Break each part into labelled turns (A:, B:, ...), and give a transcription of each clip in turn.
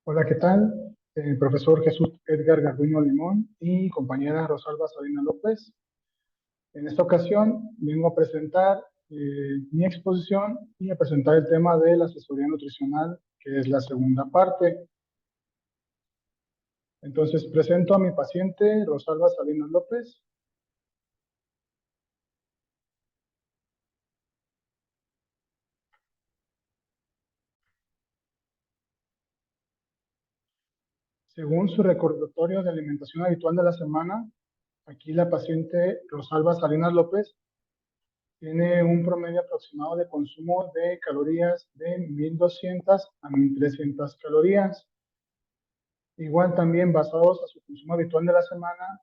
A: Hola, ¿qué tal? Profesor Jesús Edgar Garduño Limón y compañera Rosalba Sabina López. En esta ocasión vengo a presentar mi exposición y a presentar el tema de la asesoría nutricional, que es la segunda parte. Entonces presento a mi paciente Rosalba Sabina López. Según su recordatorio de alimentación habitual de la semana, aquí la paciente Rosalba Salinas López tiene un promedio aproximado de consumo de calorías de 1200 a 1300 calorías. Igual también basados a su consumo habitual de la semana,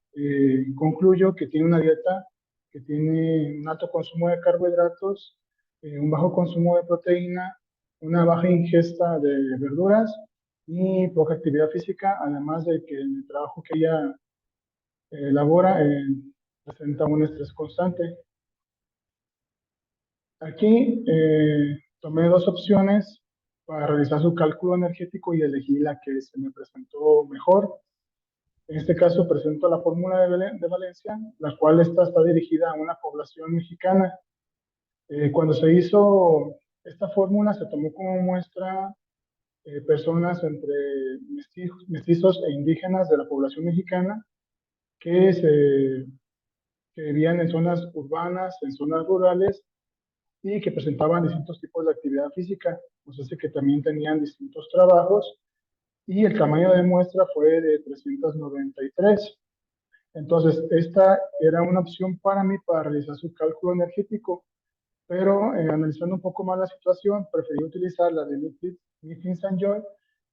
A: concluyo que tiene una dieta que tiene un alto consumo de carbohidratos, un bajo consumo de proteína, una baja ingesta de verduras y poca actividad física, además de que el trabajo que ella elabora presenta un estrés constante. Aquí tomé dos opciones para realizar su cálculo energético y elegí la que se me presentó mejor. En este caso presento la fórmula de Valencia, la cual está dirigida a una población mexicana. Cuando se hizo esta fórmula se tomó como muestra personas entre mestizos e indígenas de la población mexicana que, se, que vivían en zonas urbanas, en zonas rurales y que presentaban distintos tipos de actividad física, pues así que también tenían distintos trabajos y el tamaño de muestra fue de 393. Entonces, esta era una opción para mí para realizar su cálculo energético, pero analizando un poco más la situación, preferí utilizar la de Mifflin St. Joy.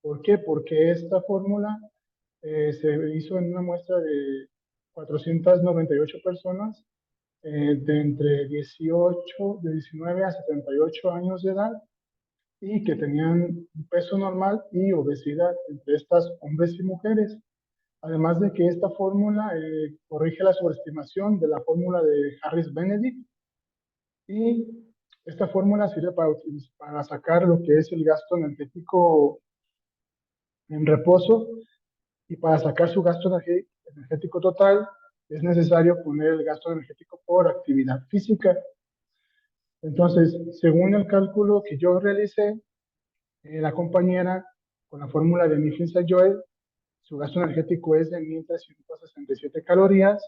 A: ¿Por qué? Porque esta fórmula se hizo en una muestra de 498 personas de entre 19 a 78 años de edad y que tenían un peso normal y obesidad entre estas hombres y mujeres. Además de que esta fórmula corrige la sobreestimación de la fórmula de Harris-Benedict y esta fórmula sirve para sacar lo que es el gasto energético en reposo y para sacar su gasto energético total es necesario poner el gasto energético por actividad física. Entonces, según el cálculo que yo realicé, la compañera con la fórmula de Mifflin-Joy, su gasto energético es de 1367 calorías.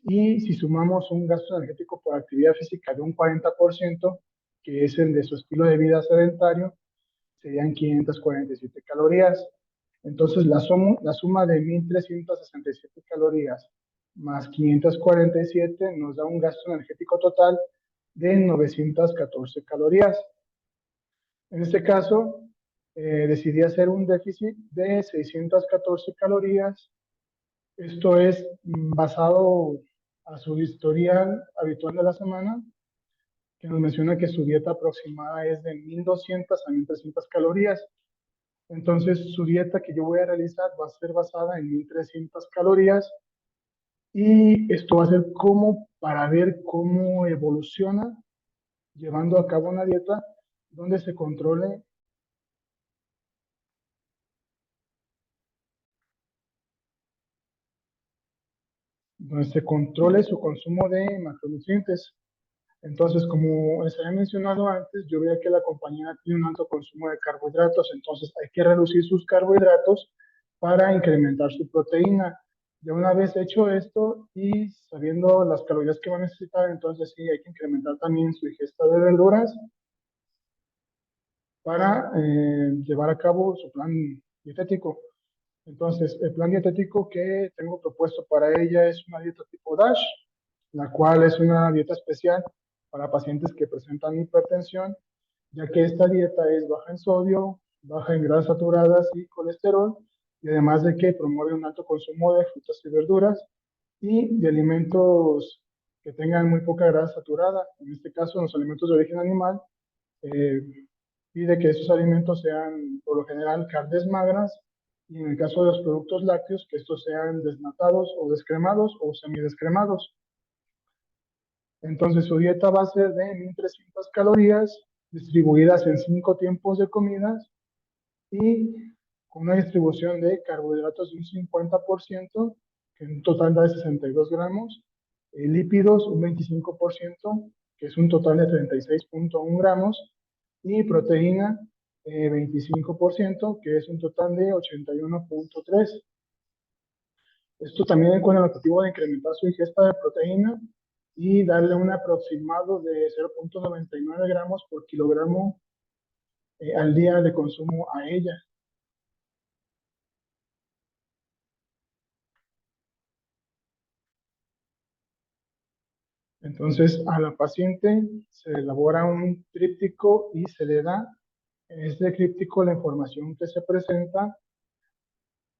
A: Y si sumamos un gasto energético por actividad física de un 40%, que es el de su estilo de vida sedentario, serían 547 calorías. Entonces, la suma de 1367 calorías más 547 nos da un gasto energético total de 914 calorías. En este caso, decidí hacer un déficit de 614 calorías. Esto es basado a su historial habitual de la semana, que nos menciona que su dieta aproximada es de 1200 a 1300 calorías. Entonces, su dieta que yo voy a realizar va a ser basada en 1300 calorías y esto va a ser como para ver cómo evoluciona llevando a cabo una dieta donde se controle su consumo de macronutrientes. Entonces, como les había mencionado antes, yo veía que la compañía tiene un alto consumo de carbohidratos, entonces hay que reducir sus carbohidratos para incrementar su proteína. Ya una vez hecho esto y sabiendo las calorías que va a necesitar, entonces sí, hay que incrementar también su ingesta de verduras para llevar a cabo su plan dietético. Entonces, el plan dietético que tengo propuesto para ella es una dieta tipo DASH, la cual es una dieta especial para pacientes que presentan hipertensión, ya que esta dieta es baja en sodio, baja en grasas saturadas y colesterol, y además de que promueve un alto consumo de frutas y verduras y de alimentos que tengan muy poca grasa saturada, en este caso los alimentos de origen animal, eh, pide que esos alimentos sean por lo general carnes magras y en el caso de los productos lácteos que estos sean desnatados o descremados o semidescremados. Entonces su dieta va a ser de 1300 calorías distribuidas en 5 tiempos de comidas y con una distribución de carbohidratos de un 50%, que en total da 62 gramos, lípidos un 25%, que es un total de 36,1 gramos, y proteína 25%, que es un total de 81,3. Esto también con el objetivo de incrementar su ingesta de proteína y darle un aproximado de 0,99 gramos por kilogramo al día de consumo a ella. Entonces, a la paciente se elabora un tríptico y se le da. En este tríptico, la información que se presenta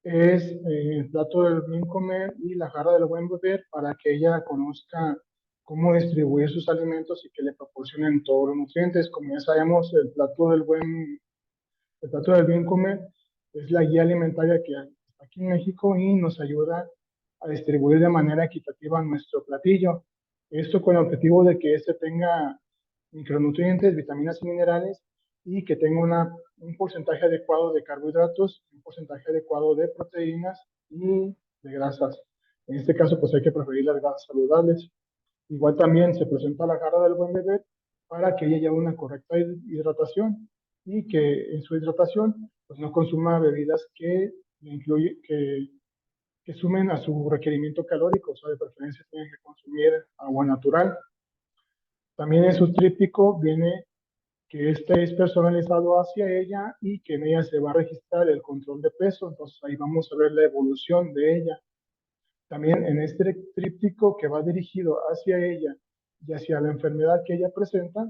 A: es el plato del bien comer y la jarra del buen beber para que ella conozca cómo distribuir sus alimentos y que le proporcionen todos los nutrientes. Como ya sabemos, el plato del bien comer es la guía alimentaria que hay aquí en México y nos ayuda a distribuir de manera equitativa nuestro platillo. Esto con el objetivo de que éste tenga micronutrientes, vitaminas y minerales y que tenga un porcentaje adecuado de carbohidratos, un porcentaje adecuado de proteínas y de grasas. En este caso, pues hay que preferir las grasas saludables. Igual también se presenta la jarra del buen beber para que ella lleve una correcta hidratación y que en su hidratación pues no consuma bebidas que sumen a su requerimiento calórico, o sea, de preferencia tiene que consumir agua natural. También en su tríptico viene que este es personalizado hacia ella y que en ella se va a registrar el control de peso, entonces ahí vamos a ver la evolución de ella. También en este tríptico que va dirigido hacia ella y hacia la enfermedad que ella presenta,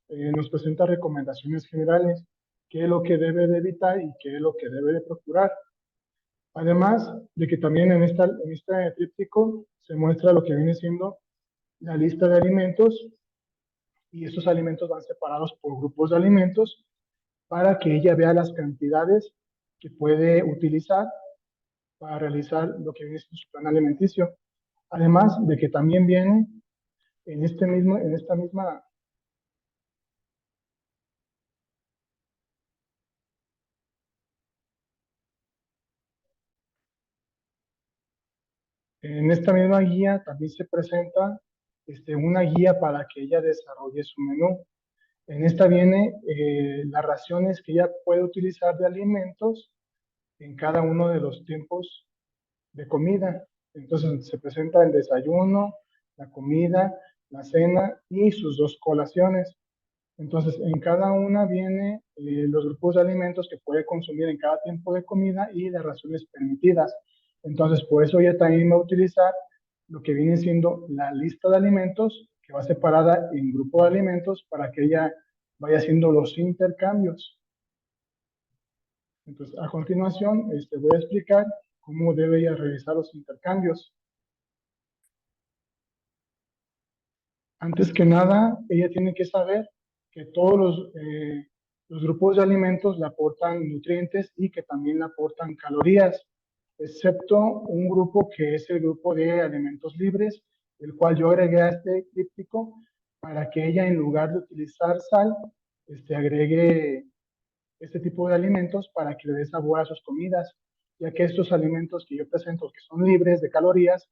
A: nos presenta recomendaciones generales, qué es lo que debe de evitar y qué es lo que debe de procurar. Además de que también en este tríptico se muestra lo que viene siendo la lista de alimentos y estos alimentos van separados por grupos de alimentos para que ella vea las cantidades que puede utilizar para realizar lo que viene siendo su plan alimenticio. Además de que también viene en esta misma, en esta misma guía también se presenta una guía para que ella desarrolle su menú. En esta viene las raciones que ella puede utilizar de alimentos en cada uno de los tiempos de comida. Entonces se presenta el desayuno, la comida, la cena y sus dos colaciones. Entonces, en cada una viene los grupos de alimentos que puede consumir en cada tiempo de comida y las raciones permitidas. Entonces, por eso ella también va a utilizar lo que viene siendo la lista de alimentos, que va separada en grupo de alimentos para que ella vaya haciendo los intercambios. Entonces, a continuación, voy a explicar cómo debe ella realizar los intercambios. Antes que nada, ella tiene que saber que todos los grupos de alimentos le aportan nutrientes y que también le aportan calorías, excepto un grupo que es el grupo de alimentos libres, el cual yo agregué a este tríptico para que ella en lugar de utilizar sal, agregue este tipo de alimentos para que le dé sabor a sus comidas, ya que estos alimentos que yo presento, que son libres de calorías,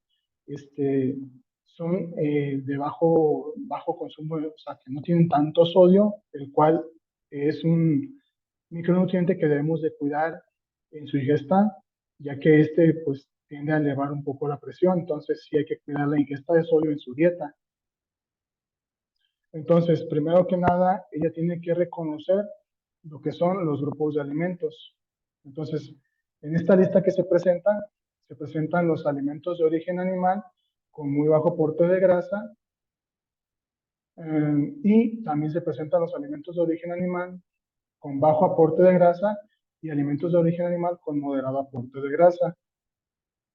A: este, son de bajo consumo, o sea, que no tienen tanto sodio, el cual es un micronutriente que debemos de cuidar en su ingesta, ya que pues tiende a elevar un poco la presión, entonces sí hay que cuidar la ingesta de sodio en su dieta. Entonces, primero que nada, ella tiene que reconocer lo que son los grupos de alimentos. Entonces, en esta lista que se presentan los alimentos de origen animal con muy bajo aporte de grasa y también se presentan los alimentos de origen animal con bajo aporte de grasa y alimentos de origen animal con moderado aporte de grasa.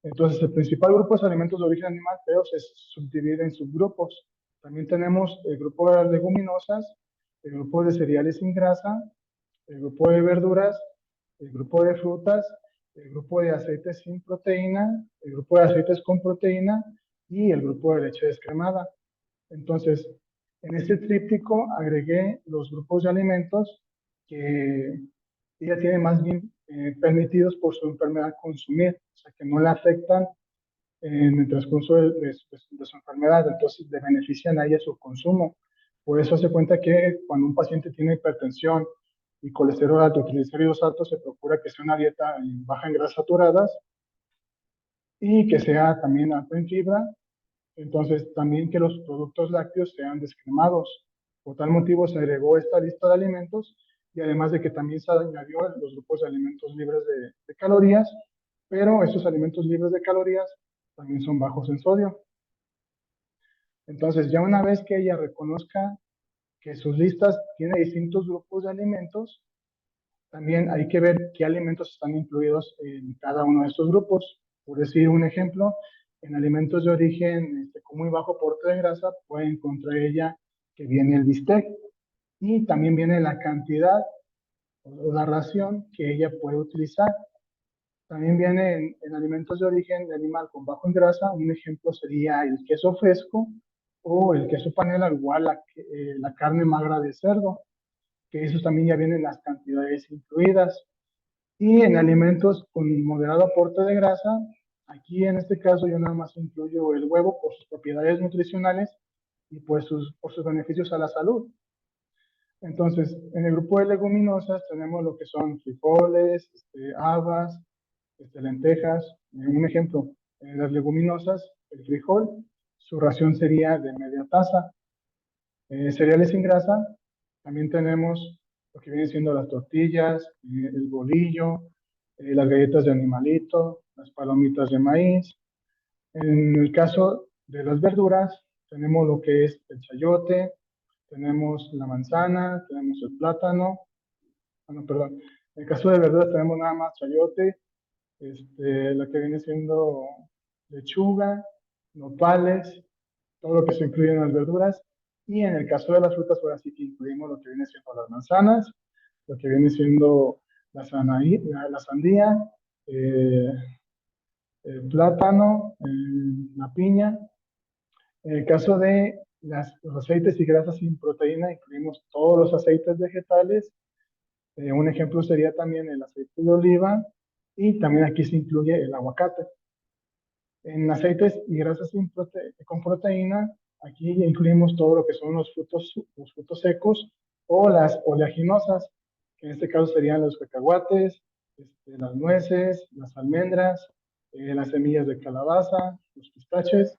A: Entonces, el principal grupo es alimentos de origen animal, pero se subdivide en subgrupos. También tenemos el grupo de las leguminosas, el grupo de cereales sin grasa, el grupo de verduras, el grupo de frutas, el grupo de aceites sin proteína, el grupo de aceites con proteína y el grupo de leche descremada. Entonces, en este tríptico agregué los grupos de alimentos que ella tiene más bien permitidos por su enfermedad consumir, o sea, que no le afectan en el transcurso de su enfermedad, entonces le benefician a ella su consumo. Por eso se cuenta que cuando un paciente tiene hipertensión y colesterol alto, triglicéridos altos, se procura que sea una dieta baja en grasas saturadas y que sea también alta en fibra. Entonces, también que los productos lácteos sean descremados. Por tal motivo se agregó esta lista de alimentos y además de que también se añadió los grupos de alimentos libres de calorías, pero estos alimentos libres de calorías también son bajos en sodio. Entonces, ya una vez que ella reconozca que sus listas tienen distintos grupos de alimentos, también hay que ver qué alimentos están incluidos en cada uno de estos grupos. Por decir un ejemplo, en alimentos de origen con muy bajo aporte de grasa, puede encontrar ella que viene el bistec y también viene la cantidad o la ración que ella puede utilizar. También viene en alimentos de origen de animal con bajo en grasa. Un ejemplo sería el queso fresco o el queso panela, igual la carne magra de cerdo, que esos también ya vienen las cantidades incluidas. Y en alimentos con moderado aporte de grasa, aquí en este caso yo nada más incluyo el huevo por sus propiedades nutricionales y pues por sus beneficios a la salud. Entonces, en el grupo de leguminosas tenemos lo que son frijoles, habas, lentejas. Un ejemplo, en las leguminosas, el frijol, su ración sería de media taza. Cereales sin grasa, también tenemos lo que vienen siendo las tortillas, el bolillo, las galletas de animalito, las palomitas de maíz. En el caso de las verduras, tenemos lo que es el chayote, tenemos la manzana, tenemos el plátano. No, perdón. En el caso de verduras tenemos nada más chayote, lo que viene siendo lechuga, nopales, todo lo que se incluye en las verduras. Y en el caso de las frutas, ahora sí que incluimos lo que viene siendo las manzanas, lo que viene siendo la sandía, eh, el plátano, la piña. En el caso de los aceites y grasas sin proteína, incluimos todos los aceites vegetales. Un ejemplo sería también el aceite de oliva y también aquí se incluye el aguacate. En aceites y grasas con proteína, aquí incluimos todo lo que son los frutos secos o las oleaginosas, que en este caso serían los cacahuates, las nueces, las almendras, las semillas de calabaza, los pistaches.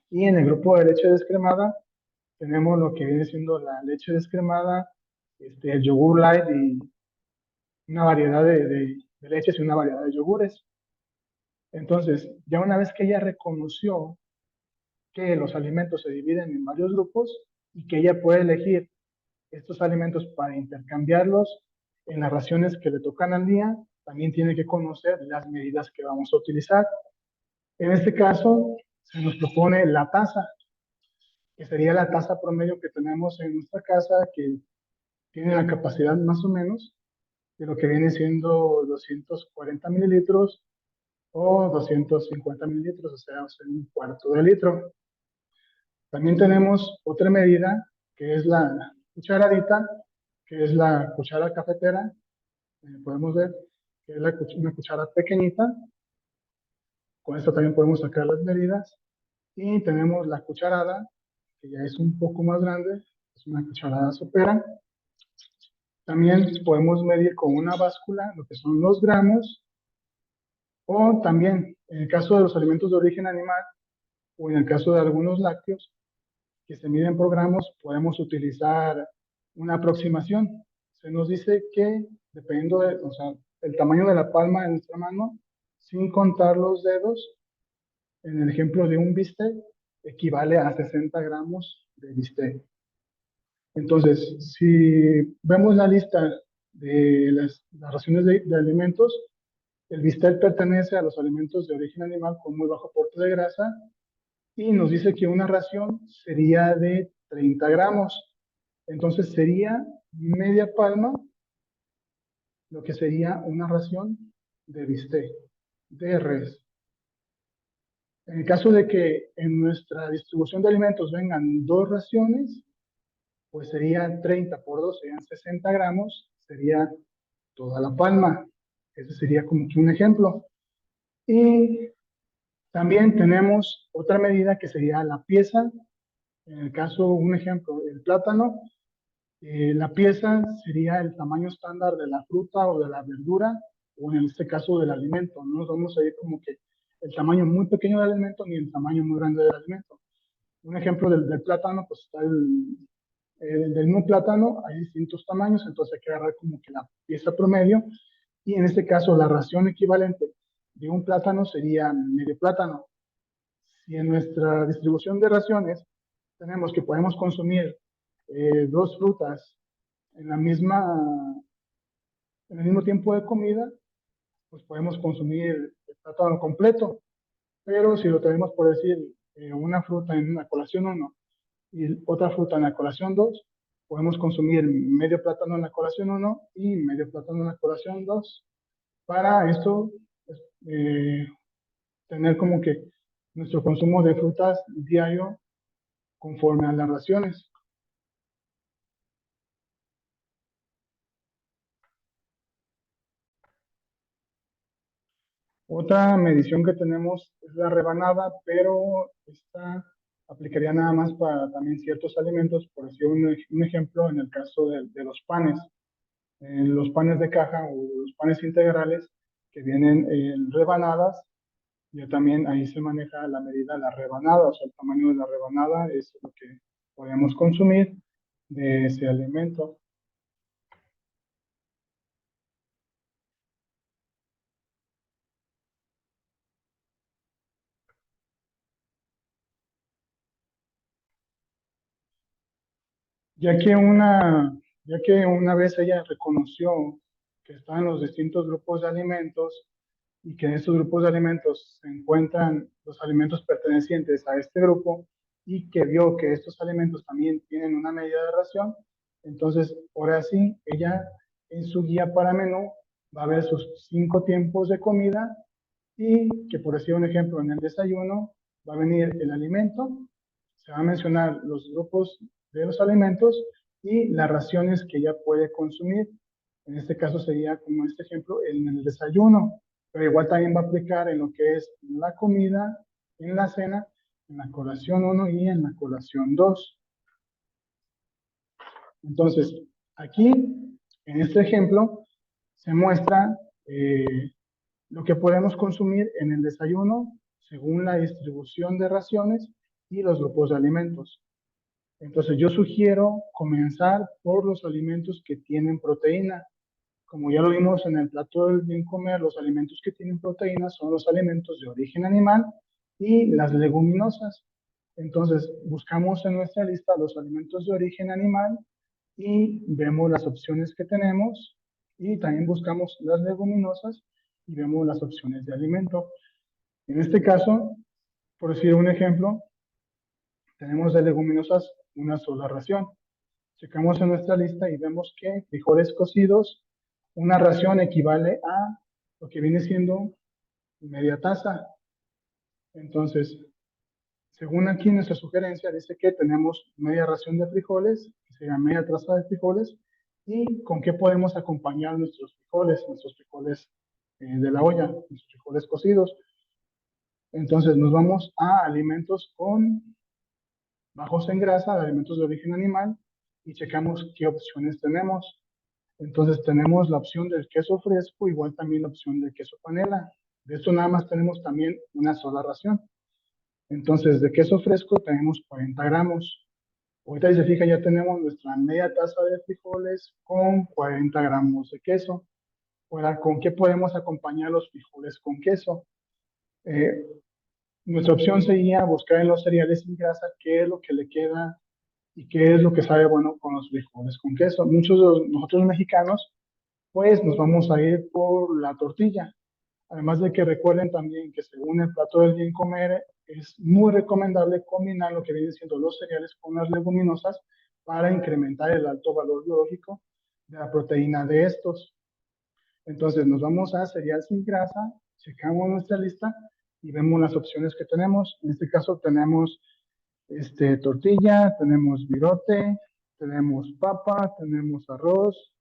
A: Y en el grupo de leche descremada tenemos lo que viene siendo la leche descremada, el yogur light y una variedad de leches y una variedad de yogures. Entonces, ya una vez que ella reconoció que los alimentos se dividen en varios grupos y que ella puede elegir estos alimentos para intercambiarlos en las raciones que le tocan al día, también tiene que conocer las medidas que vamos a utilizar. En este caso, se nos propone la tasa, que sería la tasa promedio que tenemos en nuestra casa, que tiene la capacidad más o menos de lo que viene siendo 240 mililitros o 250 mililitros, o sea, un cuarto de litro. También tenemos otra medida, que es la cucharadita, que es la cuchara cafetera. Podemos ver que es una cuchara pequeñita. Con esto también podemos sacar las medidas. Y tenemos la cucharada, que ya es un poco más grande, es una cucharada sopera. También podemos medir con una báscula lo que son los gramos, o también en el caso de los alimentos de origen animal o en el caso de algunos lácteos que se miden por gramos, podemos utilizar una aproximación. Se nos dice que dependiendo de, o sea, el tamaño de la palma de nuestra mano, sin contar los dedos, en el ejemplo de un bistec, equivale a 60 gramos de bistec. Entonces, si vemos la lista de las raciones de alimentos, el bistec pertenece a los alimentos de origen animal con muy bajo aporte de grasa y nos dice que una ración sería de 30 gramos. Entonces sería media palma lo que sería una ración de bistec, de res. En el caso de que en nuestra distribución de alimentos vengan dos raciones, pues serían 30 por 2, serían 60 gramos, sería toda la palma. Ese sería como que un ejemplo. Y también tenemos otra medida que sería la pieza. En el caso, un ejemplo, el plátano, la pieza sería el tamaño estándar de la fruta o de la verdura, o en este caso del alimento. No nos vamos a ir como que el tamaño muy pequeño del alimento ni el tamaño muy grande del alimento. Un ejemplo del plátano, pues está del mismo plátano, hay distintos tamaños, entonces hay que agarrar como que la pieza promedio, y en este caso la ración equivalente de un plátano sería medio plátano. Si en nuestra distribución de raciones tenemos que podemos consumir dos frutas en en el mismo tiempo de comida, pues podemos consumir el plátano completo. Pero si lo tenemos, por decir, una fruta en la colación uno y otra fruta en la colación 2, podemos consumir medio plátano en la colación uno y medio plátano en la colación 2. Para esto, pues, tener como que nuestro consumo de frutas diario conforme a las raciones. Otra medición que tenemos es la rebanada, pero esta aplicaría nada más para también ciertos alimentos, por decir un ejemplo en el caso de los panes. Los panes de caja o los panes integrales que vienen en rebanadas, ya también ahí se maneja la medida de la rebanada, o sea, el tamaño de la rebanada es lo que podemos consumir de ese alimento. Ya que ya que una vez ella reconoció que estaban los distintos grupos de alimentos y que en estos grupos de alimentos se encuentran los alimentos pertenecientes a este grupo y que vio que estos alimentos también tienen una medida de ración, entonces ahora sí, ella en su guía para menú va a ver sus 5 tiempos de comida y que por decir un ejemplo, en el desayuno va a venir el alimento, se van a mencionar los grupos de los alimentos y las raciones que ella puede consumir. En este caso sería, como este ejemplo, en el desayuno, pero igual también va a aplicar en lo que es la comida, en la cena, en la colación uno y en la colación 2. Entonces, aquí, en este ejemplo, se muestra lo que podemos consumir en el desayuno según la distribución de raciones y los grupos de alimentos. Entonces yo sugiero comenzar por los alimentos que tienen proteína. Como ya lo vimos en el plato del bien comer, los alimentos que tienen proteína son los alimentos de origen animal y las leguminosas. Entonces buscamos en nuestra lista los alimentos de origen animal y vemos las opciones que tenemos y también buscamos las leguminosas y vemos las opciones de alimento. En este caso, por decir un ejemplo, tenemos de leguminosas una sola ración. Checamos en nuestra lista y vemos que frijoles cocidos, una ración equivale a lo que viene siendo media taza. Entonces, según aquí nuestra sugerencia, dice que tenemos media ración de frijoles, que sería media taza de frijoles, y con qué podemos acompañar nuestros frijoles de la olla, nuestros frijoles cocidos. Entonces, nos vamos a alimentos con bajos en grasa, alimentos de origen animal, y checamos qué opciones tenemos. Entonces tenemos la opción del queso fresco, igual también la opción del queso panela. De esto nada más tenemos también una sola ración. Entonces de queso fresco tenemos 40 gramos. Ahorita si se fija ya tenemos nuestra media taza de frijoles con 40 gramos de queso. Ahora, ¿con qué podemos acompañar los frijoles con queso? Eh, Nuestra opción sería buscar en los cereales sin grasa qué es lo que le queda y qué es lo que sabe bueno con los frijoles con queso. Muchos de nosotros mexicanos, pues nos vamos a ir por la tortilla. Además de que recuerden también que según el plato del bien comer, es muy recomendable combinar lo que vienen siendo los cereales con las leguminosas para incrementar el alto valor biológico de la proteína de estos. Entonces nos vamos a cereal sin grasa, checamos nuestra lista y vemos las opciones que tenemos. En este caso tenemos tortilla, tenemos virote, tenemos papa, tenemos arroz,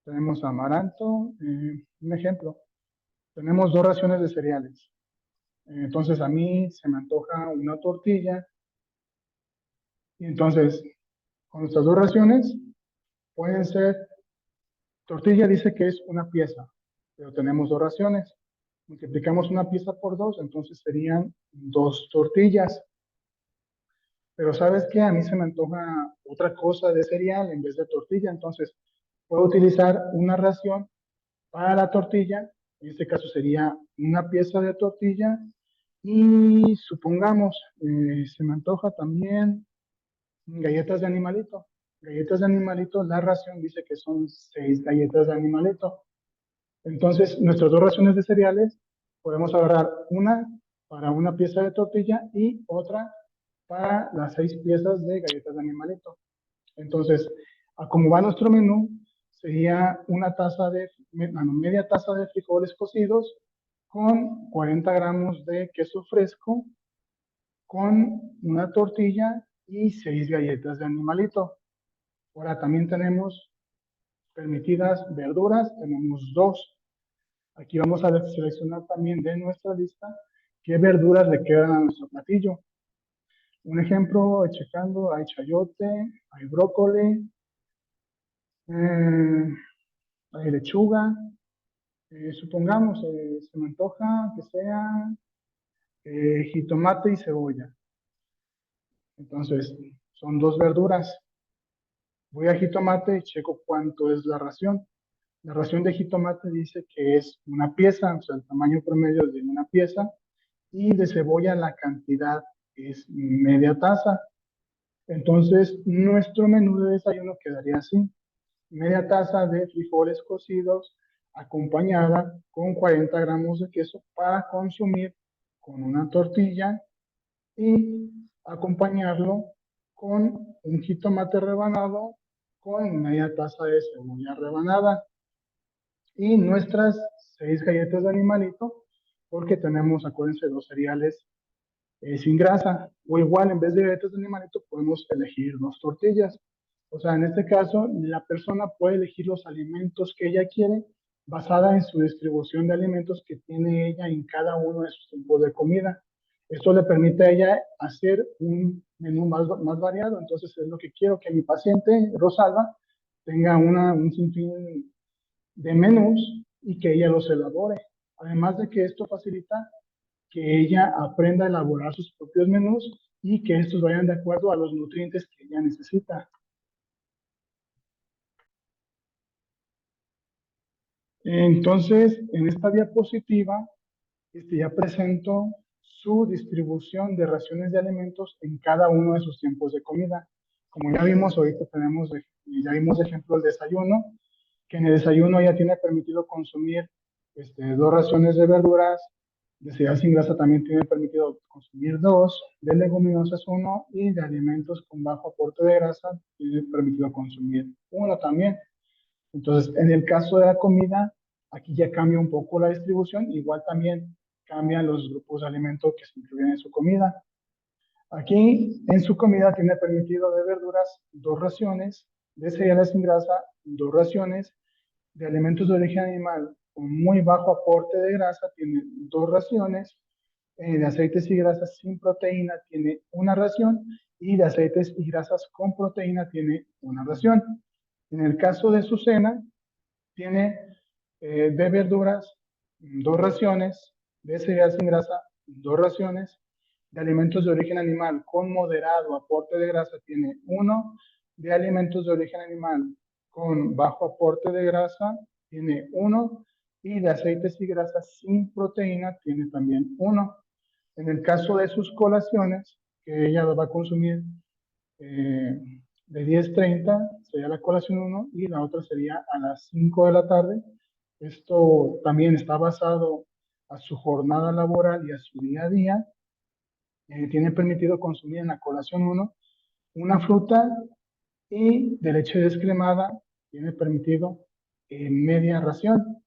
A: tenemos amaranto, un ejemplo, tenemos 2 raciones de cereales. Entonces a mí se me antoja una tortilla y entonces con nuestras 2 raciones pueden ser, tortilla dice que es una pieza, pero tenemos 2 raciones. Multiplicamos una pieza por 2, entonces serían 2 tortillas. Pero ¿sabes qué? A mí se me antoja otra cosa de cereal en vez de tortilla, entonces puedo utilizar una ración para la tortilla, en este caso sería una pieza de tortilla, y supongamos, se me antoja también galletas de animalito. Galletas de animalito, la ración dice que son 6 galletas de animalito. Entonces, nuestras 2 raciones de cereales, podemos agarrar una para una pieza de tortilla y otra para las 6 piezas de galletas de animalito. Entonces, a como va nuestro menú, sería media taza de frijoles cocidos con 40 gramos de queso fresco, con una tortilla y 6 galletas de animalito. Ahora también tenemos permitidas verduras, tenemos 2. Aquí vamos a seleccionar también de nuestra lista qué verduras le quedan a nuestro platillo. Un ejemplo, checando, hay chayote, hay brócoli, eh, hay lechuga, supongamos, se me antoja que sea jitomate y cebolla. Entonces, son 2 verduras. Voy a jitomate y checo cuánto es la ración. La ración de jitomate dice que es una pieza, o sea, el tamaño promedio de una pieza, y de cebolla la cantidad es media taza. Entonces, nuestro menú de desayuno quedaría así: media taza de frijoles cocidos acompañada con 40 gramos de queso para consumir con una tortilla y acompañarlo con un jitomate rebanado con media taza de cebolla rebanada y nuestras 6 galletas de animalito, porque tenemos, acuérdense, 2 cereales sin grasa. O igual, en vez de galletas de animalito, podemos elegir 2 tortillas. O sea, en este caso, la persona puede elegir los alimentos que ella quiere basada en su distribución de alimentos que tiene ella en cada uno de sus tipos de comida. Esto le permite a ella hacer un menú más variado. Entonces, es lo que quiero, que mi paciente, Rosalba, tenga un sinfín de menús y que ella los elabore. Además de que esto facilita que ella aprenda a elaborar sus propios menús y que estos vayan de acuerdo a los nutrientes que ella necesita. Entonces, en esta diapositiva, ya presento su distribución de raciones de alimentos en cada uno de sus tiempos de comida. Como ya vimos, ahorita ya vimos ejemplo del desayuno, que en el desayuno ella tiene permitido consumir 2 raciones de verduras, de cereal sin grasa también tiene permitido consumir 2, de leguminosas 1 y de alimentos con bajo aporte de grasa tiene permitido consumir 1 también. Entonces, en el caso de la comida, aquí ya cambia un poco la distribución, igual también cambian los grupos de alimentos que se incluyen en su comida. Aquí en su comida tiene permitido de verduras 2 raciones, de cereales sin grasa 2 raciones, de alimentos de origen animal con muy bajo aporte de grasa tiene 2 raciones, de aceites y grasas sin proteína tiene 1 ración y de aceites y grasas con proteína tiene 1 ración. En el caso de su cena, tiene de verduras 2 raciones, de cereal sin grasa 2 raciones, de alimentos de origen animal con moderado aporte de grasa tiene 1, de alimentos de origen animal con bajo aporte de grasa tiene 1 y de aceites y grasas sin proteína tiene también 1. En el caso de sus colaciones, que ella va a consumir eh, de 10:30 sería la colación uno y la otra sería a las 5 de la tarde. Esto también está basado a su jornada laboral y a su día a día. Tiene permitido consumir en la colación uno una fruta y de leche descremada tiene permitido media ración.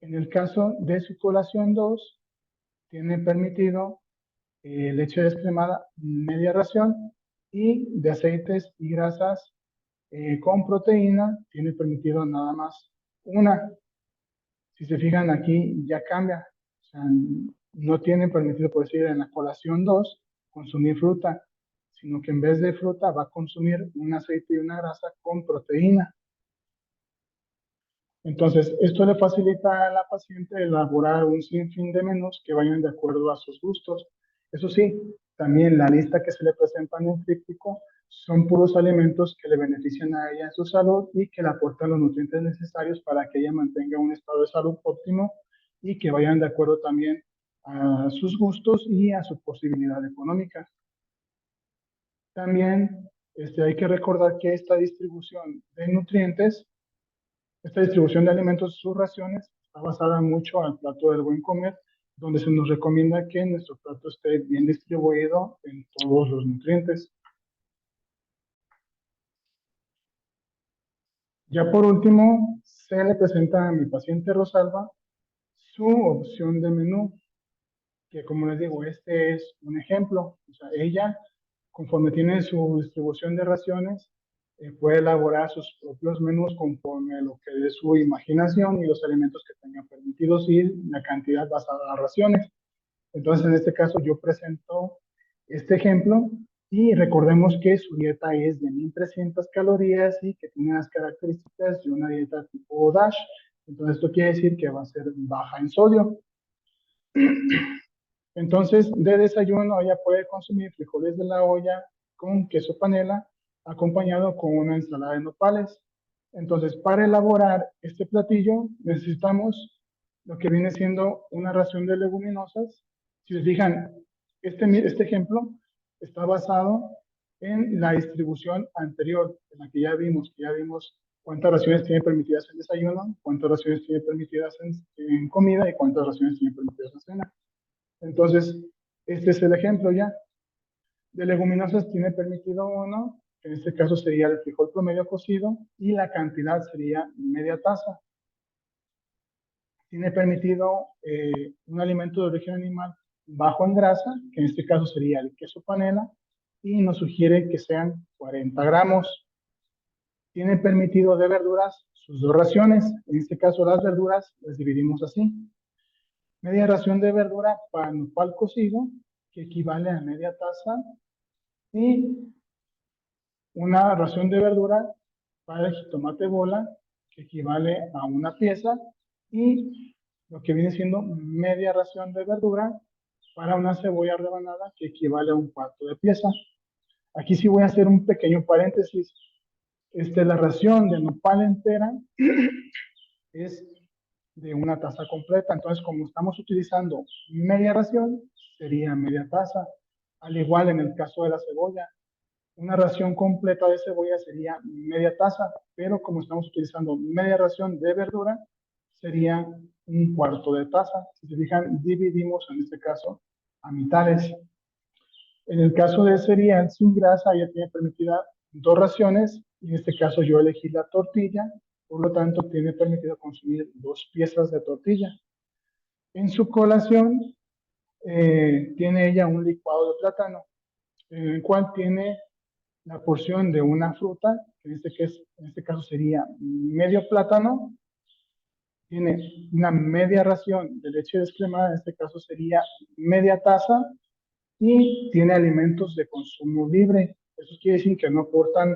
A: En el caso de su colación 2 tiene permitido leche descremada media ración y de aceites y grasas con proteína tiene permitido nada más una. Si se fijan aquí ya cambia. O sea, no tiene permitido, por decir, en la colación 2 consumir fruta, sino que en vez de fruta va a consumir un aceite y una grasa con proteína. Entonces, esto le facilita a la paciente elaborar un sinfín de menús que vayan de acuerdo a sus gustos. Eso sí, también la lista que se le presenta en el tríptico son puros alimentos que le benefician a ella en su salud y que le aportan los nutrientes necesarios para que ella mantenga un estado de salud óptimo y que vayan de acuerdo también a sus gustos y a su posibilidad económica. También hay que recordar que esta distribución de nutrientes, esta distribución de alimentos, sus raciones, está basada mucho al plato del buen comer, donde se nos recomienda que nuestro plato esté bien distribuido en todos los nutrientes. Ya por último, se le presenta a mi paciente Rosalba su opción de menú, que como les digo, este es un ejemplo. O sea, ella, conforme tiene su distribución de raciones, puede elaborar sus propios menús conforme a lo que es su imaginación y los alimentos que tenga permitidos y la cantidad basada en las raciones. Entonces, en este caso, yo presento este ejemplo y recordemos que su dieta es de 1300 calorías y que tiene las características de una dieta tipo DASH. Entonces, esto quiere decir que va a ser baja en sodio. Entonces, de desayuno ella puede consumir frijoles de la olla con queso panela acompañado con una ensalada de nopales. Entonces, para elaborar este platillo necesitamos lo que viene siendo una ración de leguminosas. Si se fijan, este ejemplo está basado en la distribución anterior, en la que ya vimos cuántas raciones tiene permitidas en desayuno, cuántas raciones tiene permitidas en comida y cuántas raciones tiene permitidas en cena. Entonces, este es el ejemplo ya. De leguminosas tiene permitido uno, que en este caso sería el frijol promedio cocido, y la cantidad sería media taza. Tiene permitido un alimento de origen animal bajo en grasa, que en este caso sería el queso panela, y nos sugiere que sean 40 gramos. Tiene permitido de verduras sus dos raciones, en este caso las verduras las dividimos así. Media ración de verdura para nopal cocido, que equivale a media taza, y una ración de verdura para el jitomate bola, que equivale a una pieza, y lo que viene siendo media ración de verdura para una cebolla rebanada, que equivale a un cuarto de pieza. Aquí sí voy a hacer un pequeño paréntesis. La ración de nopal entera es de una taza completa. Entonces, como estamos utilizando media ración, sería media taza. Al igual en el caso de la cebolla, una ración completa de cebolla sería media taza, pero como estamos utilizando media ración de verdura, sería un cuarto de taza. Si se fijan, dividimos en este caso a mitades. En el caso de cereal sin grasa, ya tiene permitida dos raciones, y en este caso yo elegí la tortilla, por lo tanto tiene permitido consumir dos piezas de tortilla. En su colación, tiene ella un licuado de plátano, en el cual tiene la porción de una fruta, que en este caso sería medio plátano, tiene una media ración de leche descremada, en este caso sería media taza, y tiene alimentos de consumo libre. Eso quiere decir que no aportan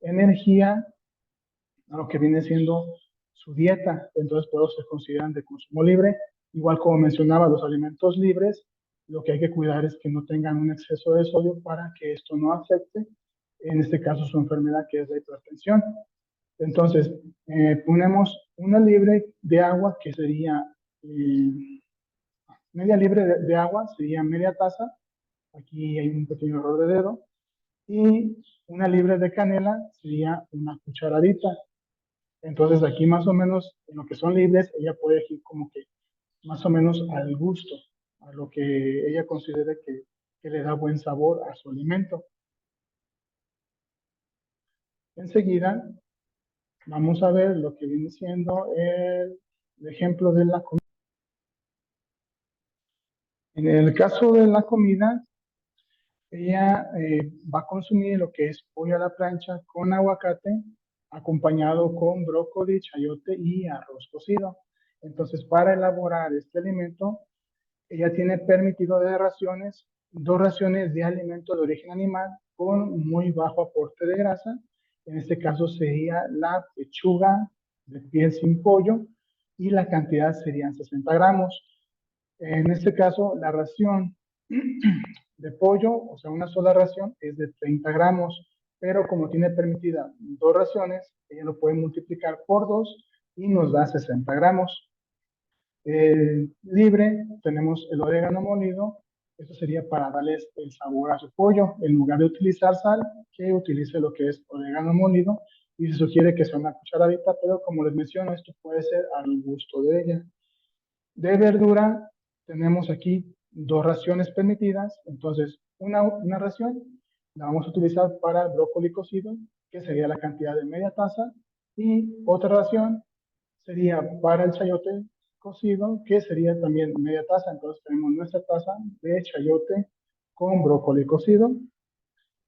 A: energía a lo que viene siendo su dieta, entonces por eso se consideran de consumo libre. Igual como mencionaba, los alimentos libres, lo que hay que cuidar es que no tengan un exceso de sodio para que esto no afecte, en este caso, su enfermedad, que es la hipertensión. Entonces, ponemos una libre de agua, que sería media libre de agua, sería media taza. Aquí hay un pequeño error de dedo. Y una libre de canela sería una cucharadita. Entonces, aquí más o menos, en lo que son libres, ella puede elegir como que más o menos al gusto, a lo que ella considere que le da buen sabor a su alimento. Enseguida, vamos a ver lo que viene siendo el ejemplo de la comida. En el caso de la comida, ella va a consumir lo que es pollo a la plancha con aguacate, acompañado con brócoli, chayote y arroz cocido. Entonces, para elaborar este alimento, ella tiene permitido de raciones, 2 raciones de alimento de origen animal con muy bajo aporte de grasa. En este caso sería la pechuga de piel sin pollo y la cantidad serían 60 gramos. En este caso, la ración de pollo, o sea, una sola ración, es de 30 gramos, pero como tiene permitida 2 raciones, ella lo puede multiplicar por 2 y nos da 60 gramos. Libre, tenemos el orégano molido, esto sería para darles el sabor a su pollo. En lugar de utilizar sal, que utilice lo que es orégano molido y se sugiere que sea una cucharadita, pero como les menciono, esto puede ser al gusto de ella. De verdura, tenemos aquí 2 raciones permitidas, entonces una ración la vamos a utilizar para el brócoli cocido, que sería la cantidad de media taza, y otra ración sería para el chayote cocido, que sería también media taza. Entonces tenemos nuestra taza de chayote con brócoli cocido.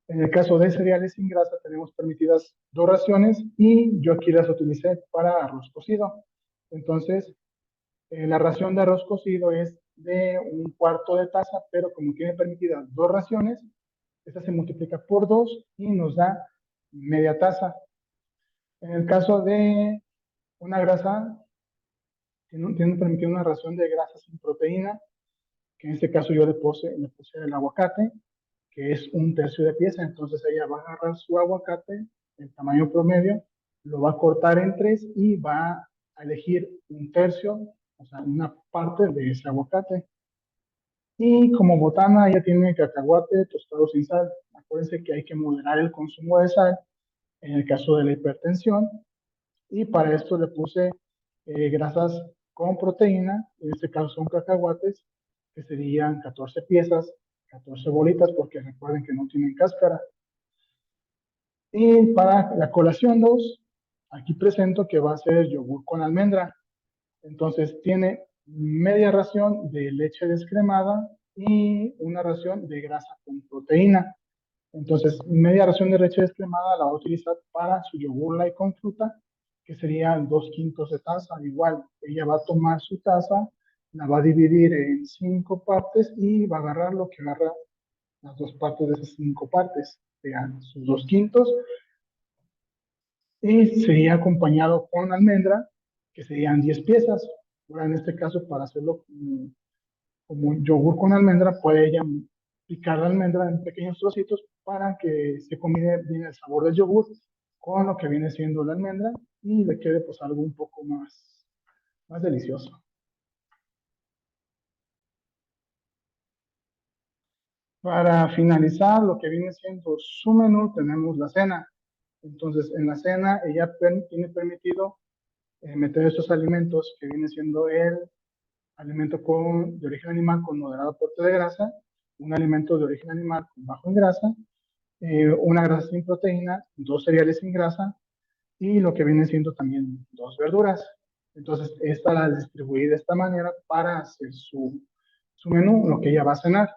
A: En el caso de cereales sin grasa tenemos permitidas 2 raciones y yo aquí las utilicé para arroz cocido. Entonces la ración de arroz cocido es de 1/4 de taza, pero como tiene permitidas 2 raciones, esta se multiplica por 2 y nos da media taza. En el caso de una grasa, tiene permitido una ración de grasa sin proteína, que en este caso yo le puse el aguacate, que es 1/3 de pieza. Entonces ella va a agarrar su aguacate, el tamaño promedio, lo va a cortar en 3 y va a elegir 1/3, o sea, una parte de ese aguacate. Y como botana, ella tiene cacahuate tostado sin sal. Acuérdense que hay que moderar el consumo de sal en el caso de la hipertensión. Y para esto le puse grasas con proteína, en este caso son cacahuates, que serían 14 piezas, 14 bolitas, porque recuerden que no tienen cáscara. Y para la colación 2, aquí presento que va a ser yogur con almendra. Entonces tiene media ración de leche descremada y una ración de grasa con proteína. Entonces, media ración de leche descremada la va a utilizar para su yogur light con fruta, que serían 2/5 de taza. Igual, ella va a tomar su taza, la va a dividir en 5 partes y va a agarrar lo que agarra las 2 partes de esas 5 partes, sean sus 2/5, y sería acompañado con almendra, que serían 10 piezas. Ahora, en este caso, para hacerlo como un yogur con almendra, puede ella picar la almendra en pequeños trocitos para que se combine bien el sabor del yogur con lo que viene siendo la almendra y le quede pues algo un poco más delicioso. Para finalizar lo que viene siendo su menú, tenemos la cena. Entonces, en la cena ella tiene permitido meter estos alimentos que viene siendo el alimento de origen animal con moderado aporte de grasa, un alimento de origen animal con bajo en grasa, una grasa sin proteína, 2 cereales sin grasa y lo que viene siendo también 2 verduras. Entonces, esta la distribuí de esta manera para hacer su menú, lo que ella va a cenar.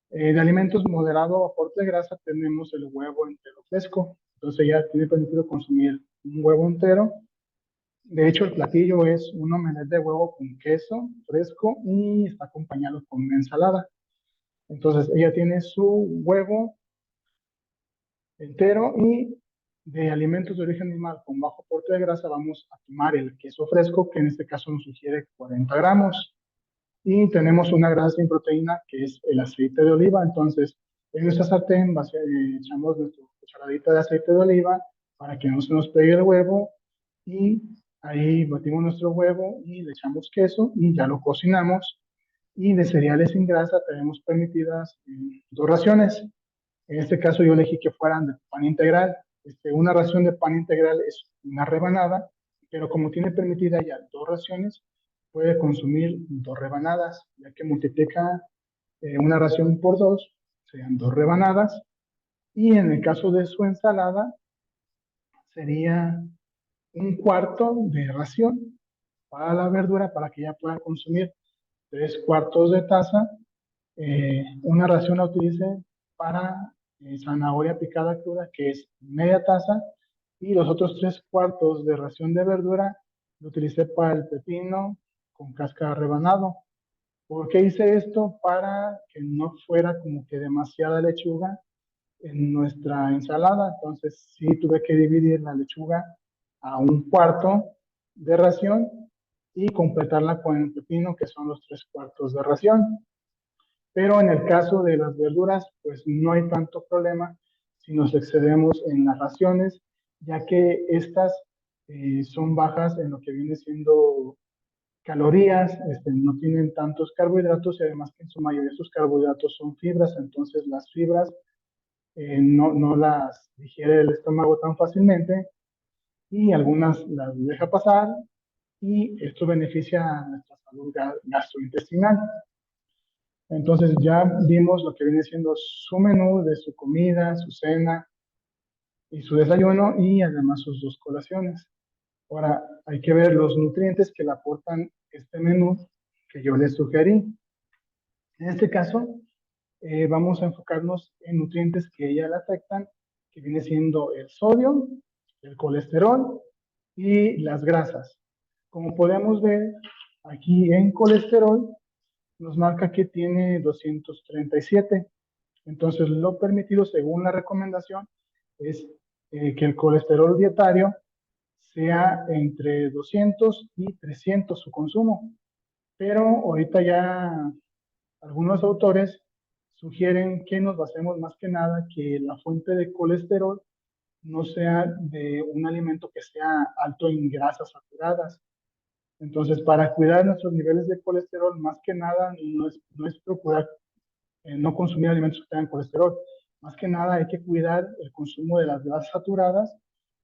A: De alimentos moderado aporte de grasa tenemos el huevo entero fresco. Entonces, ella tiene permitido consumir un huevo entero. De hecho, el platillo es un omelette de huevo con queso fresco y está acompañado con una ensalada. Entonces, ella tiene su huevo entero y de alimentos de origen animal con bajo aporte de grasa vamos a tomar el queso fresco, que en este caso nos sugiere 40 gramos. Y tenemos una grasa sin proteína que es el aceite de oliva. Entonces, en nuestra sartén echamos nuestra cucharadita de aceite de oliva para que no se nos pegue el huevo y ahí batimos nuestro huevo y le echamos queso y ya lo cocinamos. Y de cereales sin grasa tenemos permitidas 2 raciones. En este caso yo elegí que fueran de pan integral. Una ración de pan integral es una rebanada, pero como tiene permitida ya 2 raciones, puede consumir 2 rebanadas, ya que multiplica una ración por 2, serían 2 rebanadas. Y en el caso de su ensalada, sería 1/4 de ración para la verdura, para que ella pueda consumir 3/4 de taza. Una ración la utilice para zanahoria picada cruda, que es media taza, y los otros 3/4 de ración de verdura lo utilicé para el pepino con cáscara rebanado. ¿Por qué hice esto? Para que no fuera como que demasiada lechuga en nuestra ensalada. Entonces sí tuve que dividir la lechuga a 1/4 de ración y completarla con el pepino, que son los 3/4 de ración. Pero en el caso de las verduras, pues no hay tanto problema si nos excedemos en las raciones, ya que estas son bajas en lo que viene siendo calorías, no tienen tantos carbohidratos y además que en su mayoría sus carbohidratos son fibras, entonces las fibras no las digiere el estómago tan fácilmente y algunas las deja pasar y esto beneficia a nuestra salud gastrointestinal. Entonces ya vimos lo que viene siendo su menú de su comida, su cena y su desayuno y además sus dos colaciones. Ahora hay que ver los nutrientes que le aportan este menú que yo les sugerí. En este caso, vamos a enfocarnos en nutrientes que ella le afectan, que viene siendo el sodio, el colesterol y las grasas. Como podemos ver, aquí en colesterol nos marca que tiene 237. Entonces, lo permitido según la recomendación es que el colesterol dietario sea entre 200 y 300 su consumo. Pero ahorita ya algunos autores sugieren que nos basemos más que nada que la fuente de colesterol no sea de un alimento que sea alto en grasas saturadas. Entonces, para cuidar nuestros niveles de colesterol, más que nada no es procurar no consumir alimentos que tengan colesterol. Más que nada hay que cuidar el consumo de las grasas saturadas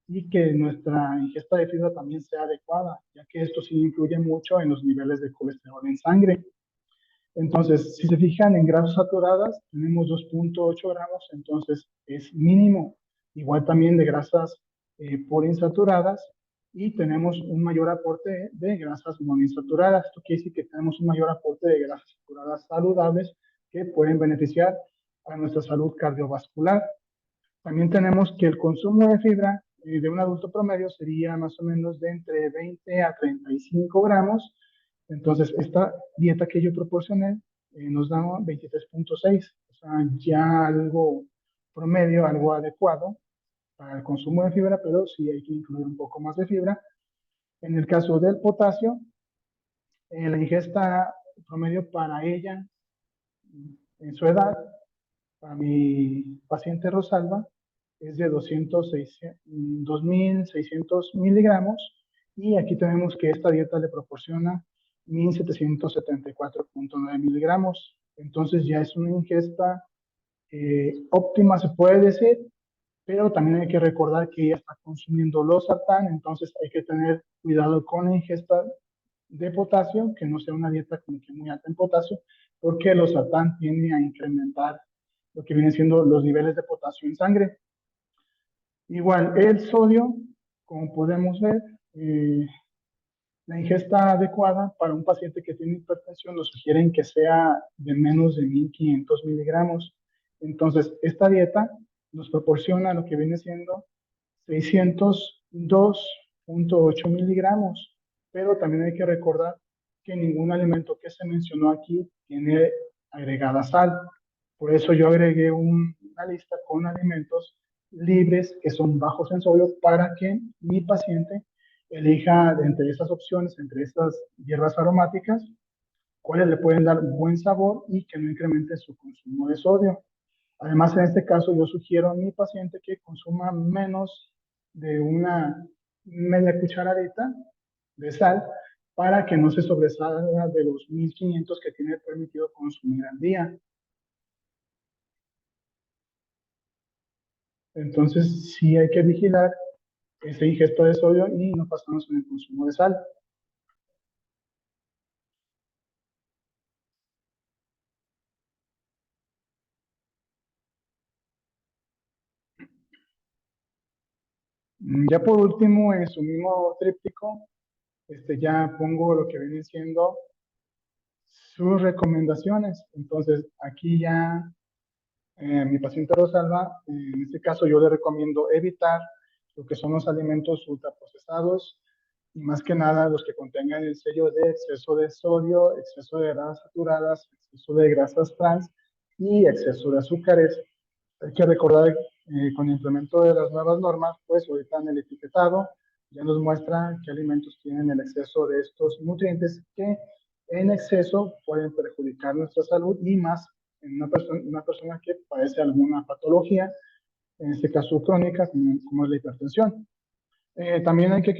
A: y que nuestra ingesta de fibra también sea adecuada, ya que esto sí influye mucho en los niveles de colesterol en sangre. Entonces, si se fijan en grasas saturadas, tenemos 2,8 gramos, entonces es mínimo. Igual también de grasas poliinsaturadas y tenemos un mayor aporte de grasas monoinsaturadas. Esto quiere decir que tenemos un mayor aporte de grasas saturadas saludables que pueden beneficiar a nuestra salud cardiovascular. También tenemos que el consumo de fibra de un adulto promedio sería más o menos de entre 20 a 35 gramos. Entonces, esta dieta que yo proporcioné nos da 23,6, o sea, ya algo promedio, algo adecuado para el consumo de fibra, pero sí hay que incluir un poco más de fibra. En el caso del potasio, la ingesta promedio para ella en su edad, para mi paciente Rosalba, es de 2,600 miligramos y aquí tenemos que esta dieta le proporciona 1,774,9 miligramos. Entonces ya es una ingesta óptima, se puede decir, pero también hay que recordar que ella está consumiendo losartán, entonces hay que tener cuidado con la ingesta de potasio, que no sea una dieta como que muy alta en potasio, porque el losartán tiende a incrementar lo que vienen siendo los niveles de potasio en sangre. Igual, el sodio, como podemos ver, la ingesta adecuada para un paciente que tiene hipertensión nos sugieren que sea de menos de 1,500 miligramos. Entonces, esta dieta nos proporciona lo que viene siendo 602,8 miligramos, pero también hay que recordar que ningún alimento que se mencionó aquí tiene agregada sal. Por eso yo agregué una lista con alimentos libres que son bajos en sodio para que mi paciente elija de entre estas opciones, entre estas hierbas aromáticas, cuáles le pueden dar buen sabor y que no incremente su consumo de sodio. Además, en este caso, yo sugiero a mi paciente que consuma menos de una media cucharadita de sal para que no se sobresalga de los 1,500 que tiene permitido consumir al día. Entonces, sí hay que vigilar ese ingesto de sodio y no pasarnos en el consumo de sal. Ya por último, en su mismo tríptico, ya pongo lo que viene siendo sus recomendaciones. Entonces, aquí ya Mi paciente Rosalba, en este caso yo le recomiendo evitar lo que son los alimentos ultraprocesados y más que nada los que contengan el sello de exceso de sodio, exceso de grasas saturadas, exceso de grasas trans y exceso de azúcares. Hay que recordar con el implemento de las nuevas normas, pues ahorita en el etiquetado ya nos muestra qué alimentos tienen el exceso de estos nutrientes que en exceso pueden perjudicar nuestra salud y más en una persona que padece alguna patología, en este caso crónica, como es la hipertensión. También hay que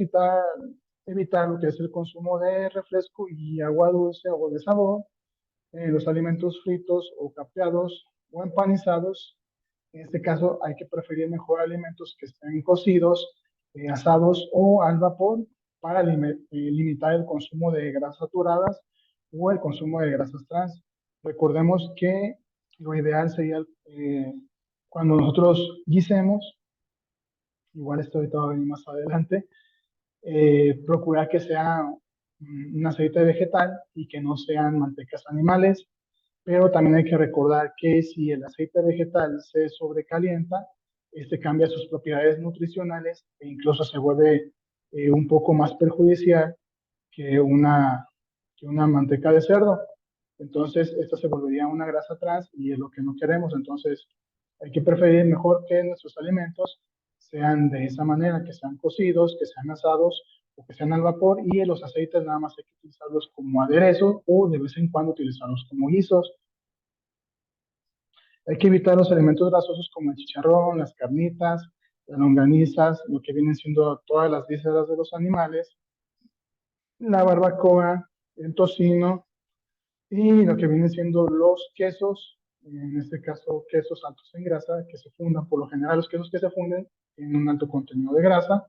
A: evitar lo que es el consumo de refresco y agua dulce o de sabor, los alimentos fritos o capeados o empanizados. En este caso hay que preferir mejor alimentos que estén cocidos, asados o al vapor para limitar el consumo de grasas saturadas o el consumo de grasas trans. Recordemos que lo ideal sería cuando nosotros guisemos, igual esto ahorita va a venir más adelante, procurar que sea un aceite vegetal y que no sean mantecas animales, pero también hay que recordar que si el aceite vegetal se sobrecalienta, este cambia sus propiedades nutricionales e incluso se vuelve un poco más perjudicial que una manteca de cerdo. Entonces, esta se volvería una grasa trans y es lo que no queremos. Entonces, hay que preferir mejor que nuestros alimentos sean de esa manera, que sean cocidos, que sean asados o que sean al vapor y los aceites nada más hay que utilizarlos como aderezo o de vez en cuando utilizarlos como guisos. Hay que evitar los alimentos grasosos como el chicharrón, las carnitas, las longanizas, lo que vienen siendo todas las vísceras de los animales, la barbacoa, el tocino y lo que vienen siendo los quesos, en este caso quesos altos en grasa, que se fundan, por lo general los quesos que se funden tienen un alto contenido de grasa.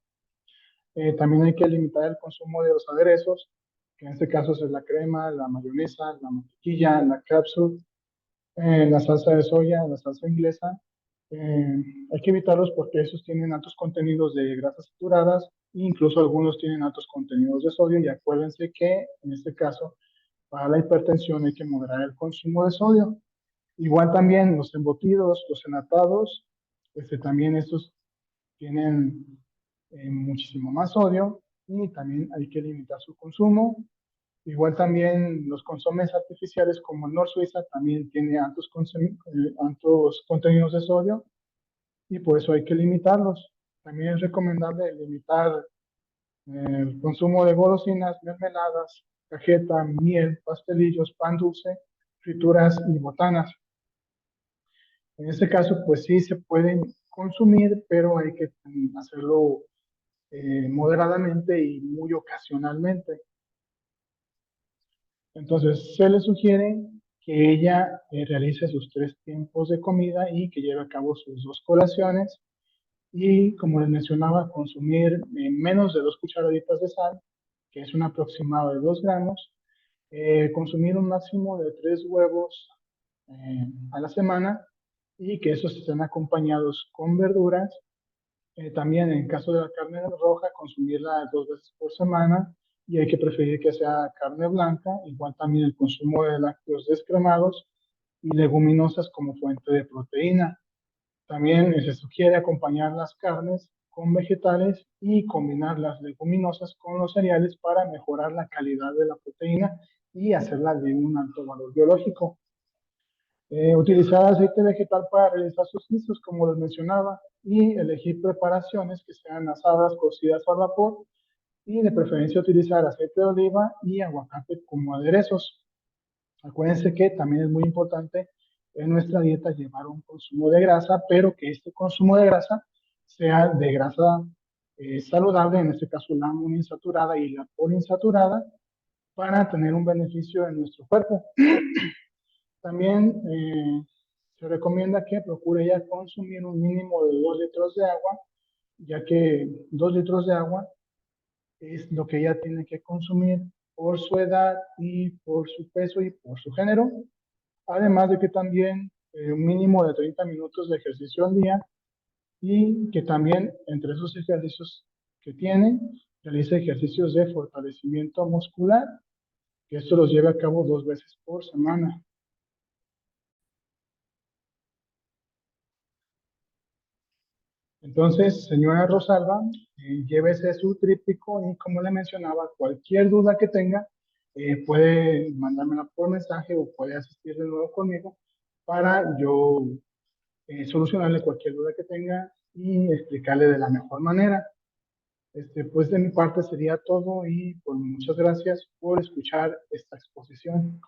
A: También hay que limitar el consumo de los aderezos, que en este caso es la crema, la mayonesa, la mantequilla, la cápsula, la salsa de soya, la salsa inglesa. Hay que evitarlos porque esos tienen altos contenidos de grasas saturadas e incluso algunos tienen altos contenidos de sodio y acuérdense que en este caso para la hipertensión hay que moderar el consumo de sodio. Igual también los embutidos, los enlatados, también estos tienen muchísimo más sodio y también hay que limitar su consumo. Igual también los consomés artificiales como el Nor Suiza también tiene altos contenidos de sodio y por eso hay que limitarlos. También es recomendable limitar el consumo de golosinas, mermeladas, cajeta, miel, pastelillos, pan dulce, frituras y botanas. En este caso, pues sí se pueden consumir, pero hay que hacerlo moderadamente y muy ocasionalmente. Entonces, se le sugiere que ella realice sus 3 tiempos de comida y que lleve a cabo sus 2 colaciones. Y como les mencionaba, consumir menos de 2 cucharaditas de sal, que es un aproximado de 2 gramos. Consumir un máximo de 3 huevos a la semana y que esos estén acompañados con verduras. También en caso de la carne roja, consumirla 2 veces por semana y hay que preferir que sea carne blanca, igual también el consumo de lácteos descremados y leguminosas como fuente de proteína. También se sugiere acompañar las carnes con vegetales y combinar las leguminosas con los cereales para mejorar la calidad de la proteína y hacerla de un alto valor biológico. Utilizar aceite vegetal para realizar sus guisos, como les mencionaba, y elegir preparaciones que sean asadas, cocidas o al vapor, y de preferencia utilizar aceite de oliva y aguacate como aderezos. Acuérdense que también es muy importante en nuestra dieta llevar un consumo de grasa, pero que este consumo de grasa sea de grasa saludable, en este caso la monoinsaturada y la poliinsaturada, para tener un beneficio en nuestro cuerpo. También se recomienda que procure ya consumir un mínimo de 2 litros de agua, ya que 2 litros de agua es lo que ella tiene que consumir por su edad y por su peso y por su género. Además de que también un mínimo de 30 minutos de ejercicio al día y que también entre esos ejercicios que tiene, realice ejercicios de fortalecimiento muscular, que esto los lleve a cabo 2 veces por semana. Entonces, señora Rosalba, llévese su tríptico y como le mencionaba, cualquier duda que tenga, puede mandármela por mensaje o puede asistir de nuevo conmigo para yo solucionarle cualquier duda que tenga y explicarle de la mejor manera. Pues de mi parte sería todo y pues muchas gracias por escuchar esta exposición.